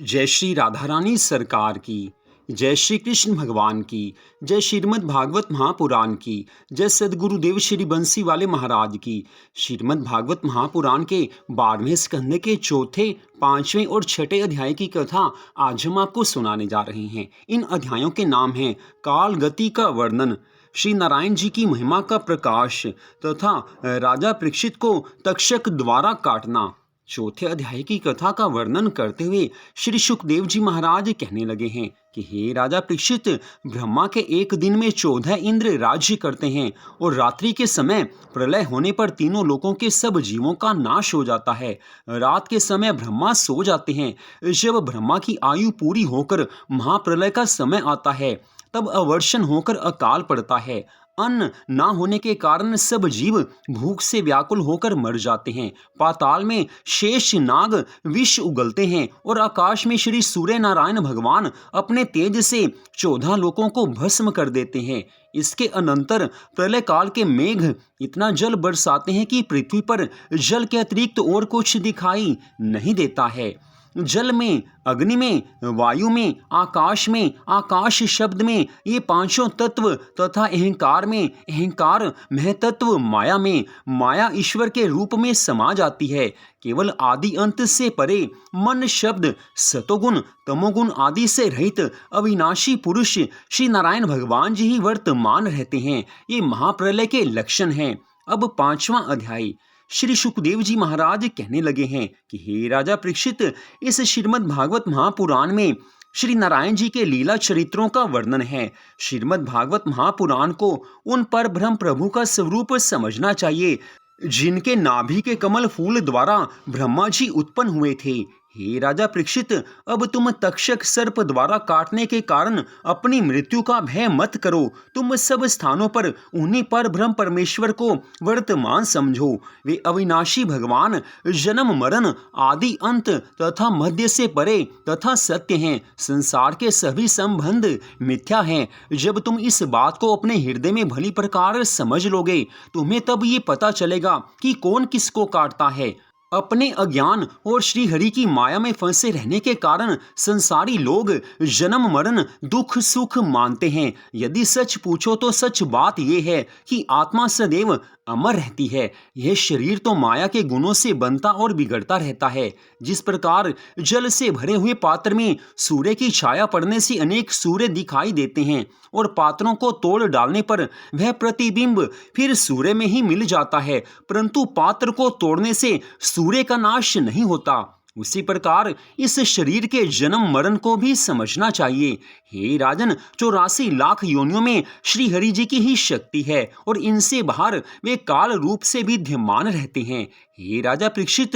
जय श्री राधा रानी सरकार की। जय श्री कृष्ण भगवान की। जय श्रीमद् भागवत महापुराण की। जय सद्गुरुदेव श्री बंसी वाले महाराज की। श्रीमद् भागवत महापुराण के 12वें स्कंद के चौथे, 5वें और 6ठे अध्याय की कथा आज हम आपको सुनाने जा रहे हैं। इन अध्यायों के नाम हैं काल गति का वर्णन, श्री नारायण जी की महिमा का प्रकाश तथा राजा परीक्षित को तक्षक द्वारा काटना। चौथे अध्याय की कथा का वर्णन करते हुए श्री सुखदेव जी महाराज कहने लगे हैं कि हे राजा परीक्षित, ब्रह्मा के एक दिन में 14 इंद्र राज्य करते हैं और रात्रि के समय प्रलय होने पर तीनों लोकों के सब जीवों का नाश हो जाता है। रात के समय ब्रह्मा सो जाते हैं। जब ब्रह्मा की आयु पूरी होकर महाप्रलय का समय आता है तब अवर्षण होकर अकाल पड़ता है। अन्न ना होने के कारण सब जीव भूख से व्याकुल होकर मर जाते हैं। पाताल में शेष नाग विष उगलते हैं और आकाश में श्री सूर्य नारायण भगवान अपने तेज से 14 लोकों को भस्म कर देते हैं। इसके अनंतर प्रलय काल के मेघ इतना जल बरसाते हैं कि पृथ्वी पर जल के अतिरिक्त और कुछ दिखाई नहीं देता है। जल में, अग्नि में, वायु में, आकाश शब्द में, ये पांचों तत्व तथा अहंकार में, अहंकार महतत्व माया में, माया ईश्वर के रूप में समा जाती है। केवल आदि अंत से परे मन शब्द सतोगुण तमोगुण आदि से रहित अविनाशी पुरुष श्री नारायण भगवान जी ही वर्तमान रहते हैं। ये महाप्रलय के लक्षण हैं। अब 5वां अध्याय। श्री सुखदेव जी महाराज कहने लगे हैं कि हे राजा परीक्षित, इस श्रीमद् भागवत महापुराण में श्री नारायण जी के लीला चरित्रों का वर्णन है। श्रीमद् भागवत महापुराण को उन पर ब्रह्म प्रभु का स्वरूप समझना चाहिए जिनके नाभि के कमल फूल द्वारा ब्रह्मा जी उत्पन्न हुए थे। हे राजा परीक्षित, अब तुम तक्षक सर्प द्वारा काटने के कारण अपनी मृत्यु का भय मत करो। तुम सब स्थानों पर उन्हीं पर ब्रह्म परमेश्वर को वर्तमान समझो। वे अविनाशी भगवान जन्म मरण आदि अंत तथा मध्य से परे तथा सत्य हैं। संसार के सभी संबंध मिथ्या हैं। जब तुम इस बात को अपने हृदय में भली प्रकार समझ लोगे, तुम्हें तब ये पता चलेगा कि कौन किसको काटता है। अपने अज्ञान और श्री हरि की माया में फंसे रहने के कारण संसारी लोग जन्म मरण दुख सुख मानते हैं। यदि सच पूछो तो सच बात यह है कि आत्मा सदैव अमर रहती है। यह शरीर तो माया के गुणों से बनता और बिगड़ता रहता है। जिस प्रकार जल से भरे हुए पात्र में सूर्य की छाया पड़ने से अनेक सूर्य दिखाई देते हैं और पात्रों को तोड़ डालने पर वह प्रतिबिंब फिर सूर्य में ही मिल जाता है, परंतु पात्र को तोड़ने से सूर्य का नाश नहीं होता, उसी प्रकार इस शरीर के जन्म मरण को भी समझना चाहिए। हे राजन, 84 लाख योनियों में श्री हरि जी की ही शक्ति है और इनसे बाहर वे काल रूप से विद्यमान रहते हैं। हे राजा परीक्षित,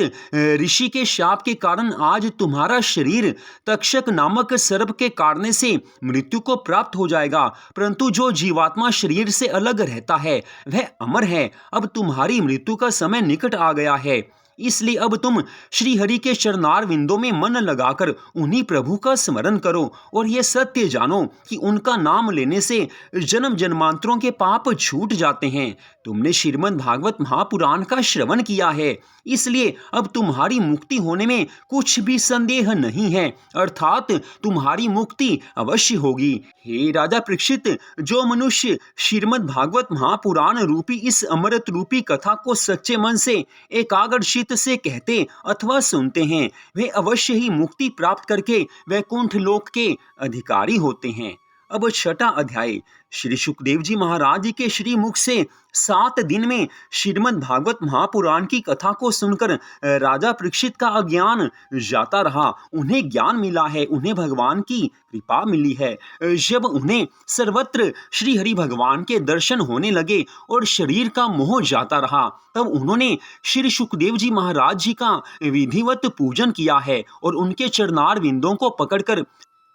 ऋषि के शाप के कारण आज तुम्हारा शरीर तक्षक नामक सर्प के काटने से मृत्यु को प्राप्त हो जाएगा, परंतु जो जीवात्मा शरीर से अलग रहता है वह अमर है। अब तुम्हारी मृत्यु का समय निकट आ गया है, इसलिए अब तुम श्री हरि के चरणार विंदों में मन लगाकर उन्हीं प्रभु का स्मरण करो और यह सत्य जानो कि उनका नाम लेने से जन्म जन्मांतरों के पाप छूट जाते हैं। तुमने श्रीमद् भागवत महापुराण का श्रवण किया है, इसलिए अब तुम्हारी मुक्ति होने में कुछ भी संदेह नहीं है, अर्थात तुम्हारी मुक्ति अवश्य होगी। हे राजा परीक्षित, जो मनुष्य श्रीमद् भागवत महापुराण रूपी इस अमृत रूपी कथा को सच्चे मन से एकाग्रचित्त से कहते अथवा सुनते हैं, वे अवश्य ही मुक्ति प्राप्त करके वैकुंठ लोक के अधिकारी होते हैं। अब 6ठा अध्याय। श्री सुखदेव जी महाराज के श्री मुख से 7 दिन में श्रीमद् भागवत महापुराण की कथा को सुनकर राजा परीक्षित का अज्ञान जाता रहा। उन्हें ज्ञान मिला है, उन्हें भगवान की कृपा मिली है। जब उन्हें सर्वत्र श्री हरि भगवान के दर्शन होने लगे और शरीर का मोह जाता रहा, तब उन्होंने श्री सुखदेव जी महाराज जी का विधिवत पूजन किया है और उनके चरणार विंदों को पकड़कर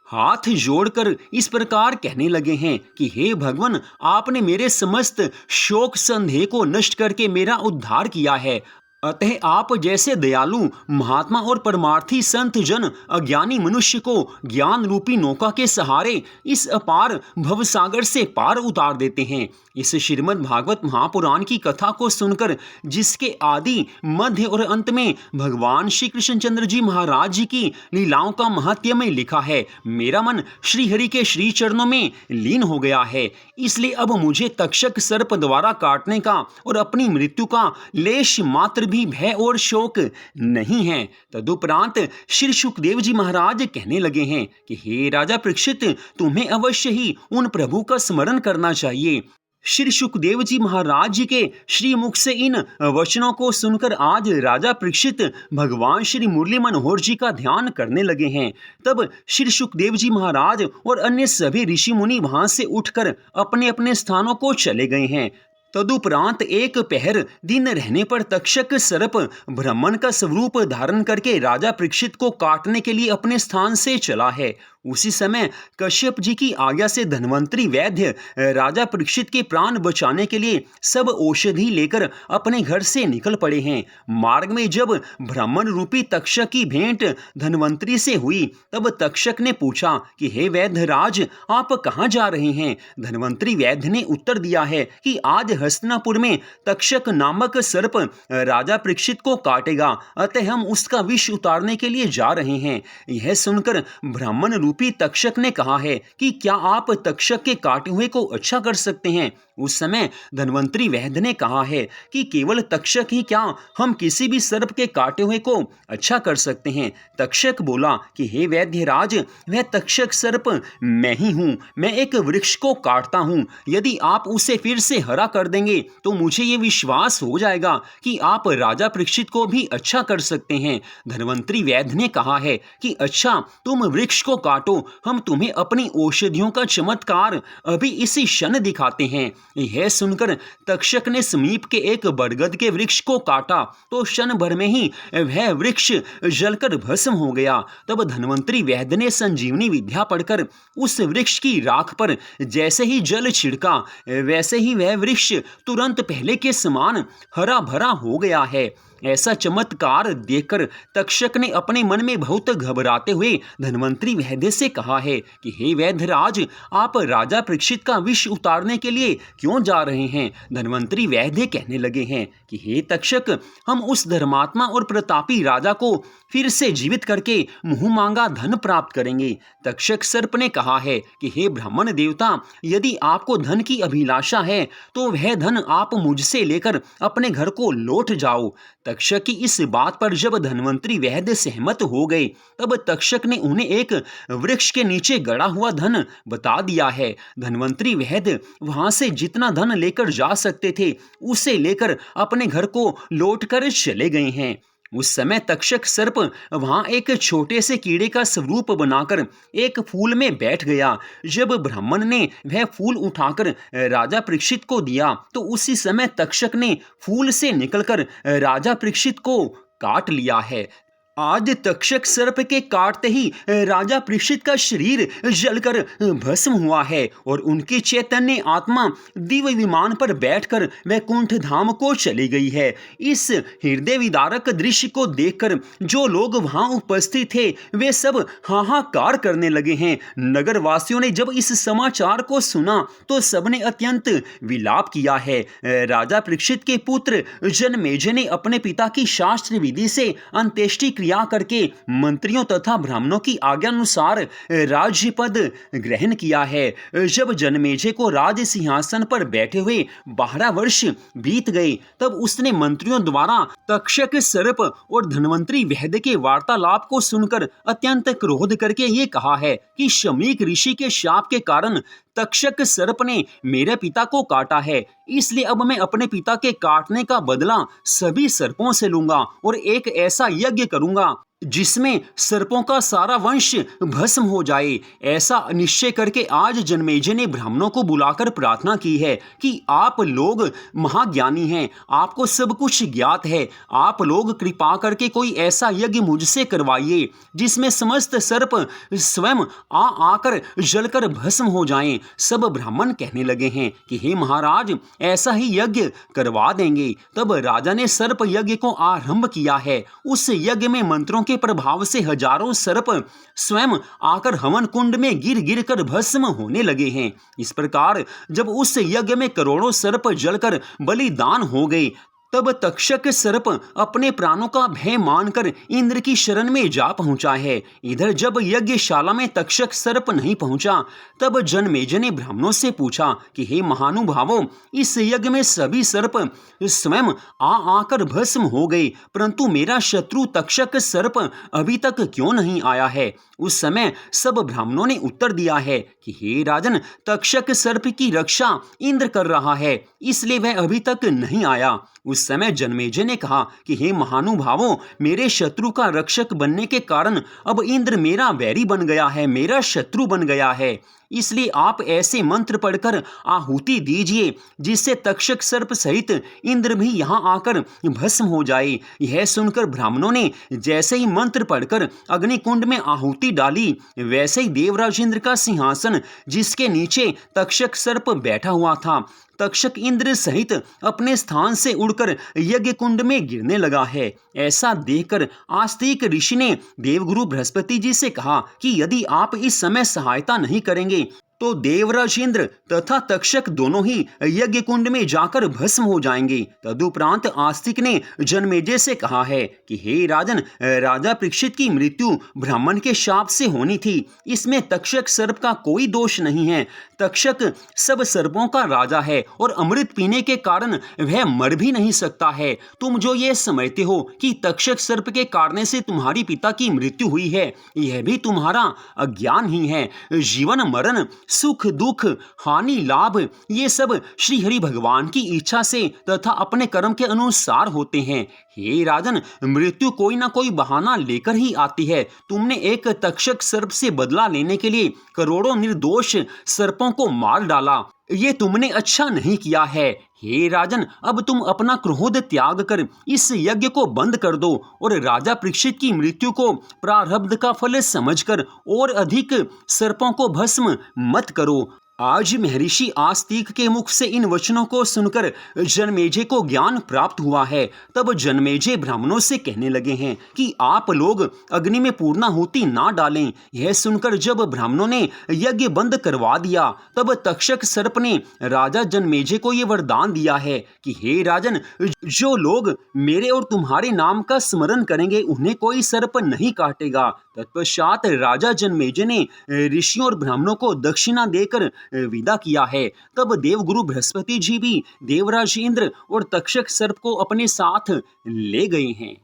हाथ जोड़कर इस प्रकार कहने लगे हैं कि हे भगवान, आपने मेरे समस्त शोक संदेह को नष्ट करके मेरा उद्धार किया है। अतः आप जैसे दयालु महात्मा और परमार्थी संत जन अज्ञानी मनुष्य को ज्ञान रूपी नौका के सहारे इस अपार भवसागर से पार उतार देते हैं। इस श्रीमद् भागवत महापुराण की कथा को सुनकर, जिसके आदि मध्य और अंत में भगवान श्री कृष्णचंद्र जी महाराज जी की लीलाओं का महत्य में लिखा है, मेरा मन श्री हरि के श्री चरणों में लीन हो गया है। इसलिए अब मुझे तक्षक सर्प द्वारा काटने का और अपनी मृत्यु का लेश मात्र भी भय और शोक नहीं है। तदुपरांत श्री सुखदेव जी महाराज कहने लगे हैं कि हे राजा परीक्षित, तुम्हें अवश्य ही उन प्रभु का स्मरण करना चाहिए। श्री सुखदेव जी महाराज जी के श्री मुख से इन वचनों को सुनकर आज राजा परीक्षित भगवान श्री मुरली मनोहर जी का ध्यान करने लगे हैं। तब श्री सुखदेव जी महाराज और अन्य सभी ऋषि मुनि वहां से उठकर अपने अपने स्थानों को चले गए हैं। तदुपरांत एक पहर दिन रहने पर तक्षक सर्प ब्राह्मण का स्वरूप धारण करके राजा परीक्षित को काटने के लिए अपने स्थान से चला है। उसी समय कश्यप जी की आज्ञा से धन्वंतरी वैद्य राजा परीक्षित के प्राण बचाने के लिए सब औषधि लेकर अपने घर से निकल पड़े हैं। मार्ग में जब ब्राह्मण रूपी तक्षक की भेंट धन्वंतरी से हुई, तब तक्षक ने पूछा कि हे वैद्य राज, आप कहाँ जा रहे हैं? धन्वंतरी वैद्य ने उत्तर दिया है कि आज हस्तिनापुर में तक्षक नामक सर्प राजा परीक्षित को काटेगा, अतः हम उसका विष उतारने के लिए जा रहे हैं। यह सुनकर ब्राह्मण रूपी तक्षक ने कहा है कि क्या आप तक्षक के काटे हुए को अच्छा कर सकते हैं? उस समय धन्वंतरी वैद्य ने कहा है कि केवल तक्षक ही क्या, हम किसी भी सर्प के काटे हुए को अच्छा कर सकते हैं। तक्षक बोला कि हे वैद्य राज, वह तक्षक सर्प मैं ही हूँ। मैं एक वृक्ष को काटता हूँ, यदि आप उसे फिर से हरा कर देंगे तो मुझे ये विश्वास हो जाएगा कि आप राजा परीक्षित को भी अच्छा कर सकते हैं। धन्वंतरी वैद्य ने कहा है कि अच्छा, तुम वृक्ष को काटो, हम तुम्हें अपनी औषधियों का चमत्कार अभी इसी क्षण दिखाते हैं। यह सुनकर तक्षक ने समीप के एक बरगद के वृक्ष को काटा तो क्षण भर में ही वह वृक्ष जलकर भस्म हो गया। तब धन्वंतरी वैद्य ने संजीवनी विद्या पढ़कर उस वृक्ष की राख पर जैसे ही जल छिड़का, वैसे ही वह वृक्ष तुरंत पहले के समान हरा भरा हो गया है। ऐसा चमत्कार देखकर तक्षक ने अपने मन में बहुत घबराते हुए धन्वंतरी वैद्य से कहा है कि हे वैद्य राज, आप राजा परीक्षित का विष उतारने के लिए क्यों जा रहे हैं? धन्वंतरी वैद्य कहने लगे हैं कि हे तक्षक, हम उस धर्मात्मा और प्रतापी राजा को फिर से जीवित करके मुंह मांगा धन प्राप्त करेंगे। तक्षक सर्प ने कहा है कि हे ब्राह्मण देवता, यदि आपको धन की अभिलाषा है तो वह धन आप मुझसे लेकर अपने घर को लौट जाओ। तक्षक की इस बात पर जब धन्वंतरी वैद्य सहमत हो गए, तब तक्षक ने उन्हें एक वृक्ष के नीचे गड़ा हुआ धन बता दिया है। धन्वंतरी वैद्य वहां से जितना धन लेकर जा सकते थे उसे लेकर अपने घर को लौटकर चले गए हैं। उस समय तक्षक सर्प वहां एक छोटे से कीड़े का स्वरूप बनाकर एक फूल में बैठ गया। जब ब्राह्मण ने वह फूल उठाकर राजा परीक्षित को दिया तो उसी समय तक्षक ने फूल से निकलकर राजा परीक्षित को काट लिया है। आज तक्षक सर्प के काटते ही राजा परीक्षित का शरीर जलकर भस्म हुआ है और उनकी चैतन्य आत्मा दिव्य विमान पर बैठकर वैकुंठ धाम को चली गई है। इस हृदय विदारक दृश्य को देखकर जो लोग वहां उपस्थित थे वे सब हाहाकार करने लगे हैं। नगर वासियों ने जब इस समाचार को सुना तो सबने अत्यंत विलाप किया है। राजा परीक्षित के पुत्र जनमेजय ने अपने पिता की शास्त्र विधि से अंत्येष्टि क्रिया करके मंत्रियों तथा ब्राह्मणों की आज्ञा अनुसार राज्य पद ग्रहण किया है। जब जनमेजय को राज सिंहासन पर बैठे हुए 12 वर्ष बीत गए, तब उसने मंत्रियों द्वारा तक्षक सर्प और धन्वंतरी वैद्य के वार्तालाप को सुनकर अत्यंत क्रोध करके ये कहा है कि शमीक ऋषि के शाप के कारण तक्षक सर्प ने मेरे पिता को काटा है, इसलिए अब मैं अपने पिता के काटने का बदला सभी सर्पों से लूंगा और एक ऐसा यज्ञ करूंगा जिसमें सर्पों का सारा वंश भस्म हो जाए। ऐसा निश्चय करके आज जन्मेजय ने ब्राह्मणों को बुलाकर प्रार्थना की है कि आप लोग महाज्ञानी हैं, आपको सब कुछ ज्ञात है, आप लोग कृपा करके कोई ऐसा यज्ञ मुझसे करवाइए जिसमें समस्त सर्प स्वयं आकर जलकर भस्म हो जाएं। सब ब्राह्मण कहने लगे हैं कि हे महाराज, ऐसा ही यज्ञ करवा देंगे। तब राजा ने सर्प यज्ञ को आरंभ किया है। उस यज्ञ में मंत्रों के प्रभाव से हजारों सर्प स्वयं आकर हवन कुंड में गिर गिर कर भस्म होने लगे हैं। इस प्रकार जब उस यज्ञ में करोड़ों सर्प जलकर बलिदान हो गए, तब तक्षक सर्प अपने प्राणों का भय मानकर इंद्र की शरण में जा पहुंचा है। इधर जब यज्ञशाला में तक्षक सर्प नहीं पहुंचा, तब जन्मेजय ने ब्राह्मणों से पूछा कि हे महानुभावों, इस यज्ञ में सभी सर्प स्वयं आकर भस्म हो गए, परंतु मेरा शत्रु तक्षक सर्प अभी तक क्यों नहीं आया है? उस समय सब ब्राह्मणों ने उत्तर दिया है कि हे राजन, तक्षक सर्प की रक्षा इंद्र कर रहा है, इसलिए वह अभी तक नहीं आया। उस समय जन्मेजय ने कहा कि हे महानुभावों, मेरे शत्रु का रक्षक बनने के कारण अब इंद्र मेरा वैरी बन गया है, मेरा शत्रु बन गया है। इसलिए आप ऐसे मंत्र पढ़कर आहुति दीजिए जिससे तक्षक सर्प सहित इंद्र भी यहाँ आकर भस्म हो जाए। यह सुनकर ब्राह्मणों ने जैसे ही मंत्र पढ़कर अग्निकुंड में आहुति डाली, वैसे ही देवराज इंद्र का सिंहासन जिसके नीचे तक्षक सर्प बैठा हुआ था, तक्षक इंद्र सहित अपने स्थान से उड़कर यज्ञ कुंड में गिरने लगा है। ऐसा देखकर आस्तिक ऋषि ने देवगुरु बृहस्पति जी से कहा कि यदि आप इस समय सहायता नहीं करेंगे तो देवराज इंद्र तथा तक्षक दोनों ही यज्ञ कुंड में जाकर भस्म हो जाएंगे। तदुपरांत आस्तिक ने जन्मेजय से कहा है कि हे राजन, राजा परीक्षित की मृत्यु ब्राह्मण के शाप से होनी थी, इसमें तक्षक सर्प का कोई दोष नहीं है। तक्षक सब सर्पों का राजा है और अमृत पीने के कारण वह मर भी नहीं सकता है। तुम जो ये समझते हो कि तक्षक सर्प के कारण से तुम्हारी पिता की मृत्यु हुई है, यह भी तुम्हारा अज्ञान ही है। जीवन मरण, सुख दुख, हानि लाभ, ये सब श्री हरि भगवान की इच्छा से तथा अपने कर्म के अनुसार होते हैं। हे राजन, मृत्यु कोई ना कोई बहाना लेकर ही आती है। तुमने एक तक्षक सर्प से बदला लेने के लिए करोड़ों निर्दोष सर्पों को मार डाला, ये तुमने अच्छा नहीं किया है। हे राजन, अब तुम अपना क्रोध त्याग कर इस यज्ञ को बंद कर दो और राजा परीक्षित की मृत्यु को प्रारब्ध का फल समझकर और अधिक सर्पों को भस्म मत करो। आज महर्षि आस्तिक के मुख से इन वचनों को सुनकर जन्मेजय को ज्ञान प्राप्त हुआ है। तब जन्मेजय ब्राह्मणों से कहने लगे हैं कि आप लोग अग्नि में पूर्णाहुति ना डालें। यह सुनकर जब ब्राह्मणों ने यज्ञ बंद करवा दिया, तब तक्षक सर्प ने राजा जन्मेजय को यह वरदान दिया है कि हे राजन, जो लोग मेरे और तुम्हारे नाम का स्मरण करेंगे उन्हें कोई सर्प नहीं काटेगा। तत्पश्चात राजा जन्मेजय ने ऋषियों और ब्राह्मणों को दक्षिणा देकर विदा किया है। तब देवगुरु बृहस्पति जी भी देवराज इंद्र और तक्षक सर्प को अपने साथ ले गए हैं।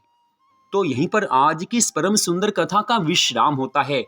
तो यहीं पर आज की इस परम सुंदर कथा का विश्राम होता है।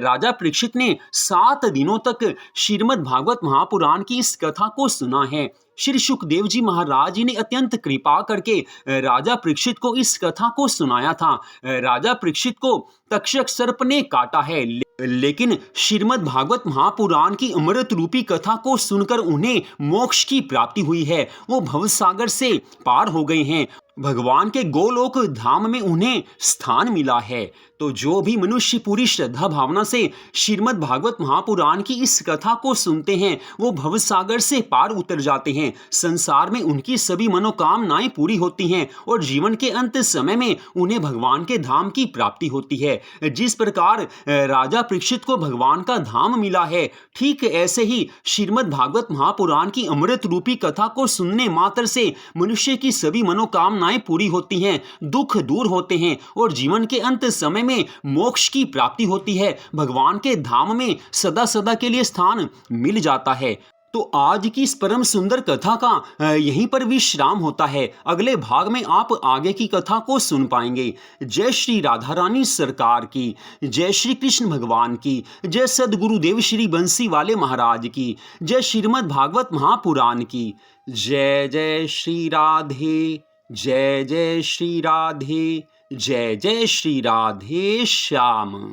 राजा परीक्षित ने 7 दिनों तक श्रीमद् भागवत महापुराण की इस कथा को सुना है। श्री सुखदेव जी महाराज जी ने अत्यंत कृपा करके राजा परीक्षित को इस कथा को सुनाया था। राजा परीक्षित को तक्षक सर्प ने काटा है, लेकिन श्रीमद् भागवत महापुराण की अमृत रूपी कथा को सुनकर उन्हें मोक्ष की प्राप्ति हुई है। वो भवसागर से पार हो गए हैं, भगवान के गोलोक धाम में उन्हें स्थान मिला है। तो जो भी मनुष्य पूरी श्रद्धा भावना से श्रीमद् भागवत महापुराण की इस कथा को सुनते हैं, वो भवसागर से पार उतर जाते हैं। संसार में उनकी सभी मनोकामनाएं पूरी होती हैं और जीवन के अंत समय में उन्हें भगवान के धाम की प्राप्ति होती है। जिस प्रकार राजा परीक्षित को भगवान का धाम मिला है, ठीक ऐसे ही श्रीमद् भागवत महापुराण की अमृत रूपी कथा को सुनने मात्र से मनुष्य की सभी मनोकामनाएं पूरी होती हैं, दुख दूर होते हैं और जीवन के अंत समय में मोक्ष की प्राप्ति होती है। भगवान के धाम में सदा सदा के लिए स्थान मिल जाता है। तो आज की इस परम सुंदर कथा का यहीं पर विश्राम होता है। अगले भाग में आप आगे की कथा को सुन पाएंगे। जय श्री राधा रानी सरकार की, जय श्री कृष्ण भगवान की, जय सदगुरुदेव श्री बंसी वाले महाराज की, जय श्रीमद् भागवत महापुराण की। जय जय श्री राधे, जय जय श्री राधे, जय जय श्री राधे श्याम।